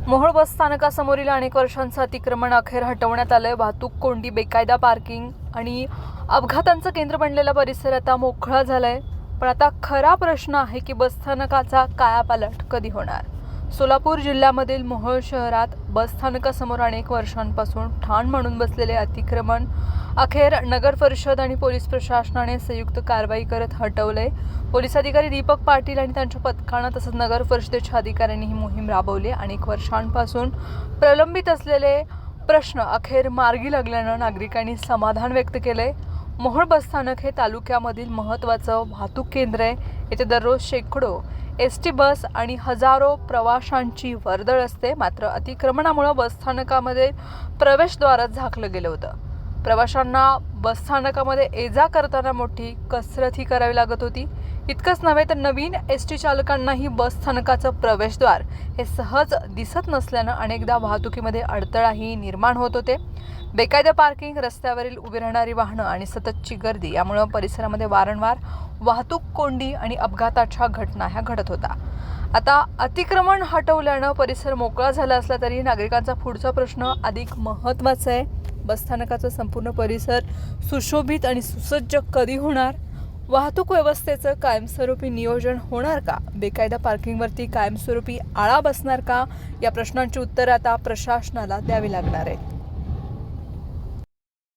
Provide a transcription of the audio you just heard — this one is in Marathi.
मोहोळ बस स्थानकासमोरील अनेक वर्षांचं अतिक्रमण अखेर हटवण्यात आलंय। वाहतूक कोंडी, बेकायदा पार्किंग आणि अपघातांचं केंद्र बनलेला परिसर आता मोकळा झालाय। पण आता खरा प्रश्न आहे की बस स्थानकाचा कायापालट कधी होणार। सोलापूर जिल्ह्यामधील मोहोळ शहरात बस स्थानकासमोर अनेक वर्षांपासून ठाण म्हणून बसलेले अतिक्रमण अखेर नगर परिषद आणि पोलीस प्रशासनाने संयुक्त कारवाई करत हटवले। पोलीस अधिकारी दीपक पाटील आणि त्यांच्या पथकाने तसंच नगर परिषदेच्या अधिकाऱ्यांनी ही मोहीम राबवली। अनेक वर्षांपासून प्रलंबित असलेले प्रश्न अखेर मार्गी लागल्याने नागरिकांनी समाधान व्यक्त केले। मोहोळ बस स्थानक हे तालुक्यामधील महत्त्वाचं वाहतूक केंद्र आहे। येथे दररोज शेकडो एसटी बस आणि हजारो प्रवाशांची वर्दळ असते। मात्र अतिक्रमणामुळे बस स्थानकामध्ये प्रवेशद्वारच झाकलं गेलं होतं। प्रवाशांना बस स्थानकामध्ये ये-जा करताना मोठी कसरतही करावी लागत होती। इतकंच नव्हे तर नवीन एसटी चालकांनाही बस स्थानकाचं प्रवेशद्वार हे सहज दिसत नसल्यानं अनेकदा वाहतुकीमध्ये अडथळाही निर्माण होत होते। बेकायदा पार्किंग, रस्त्यावरील उभी राहणारी वाहनं आणि सततची गर्दी यामुळे परिसरामध्ये वारंवार वाहतूक कोंडी आणि अपघाताच्या घटना ह्या घडत होता। आता अतिक्रमण हटवल्यानं परिसर मोकळा झाला असला तरी नागरिकांचा पुढचा प्रश्न अधिक महत्त्वाचा आहे। बसस्थानकाचा संपूर्ण परिसर सुशोभित आणि सुसज्ज कधी होणार? वाहतूक व्यवस्थेचं कायमस्वरूपी नियोजन होणार का? बेकायदा पार्किंगवरती कायमस्वरूपी आळा बसणार का? या प्रश्नांची उत्तरं आता प्रशासनाला द्यावी लागणार आहेत।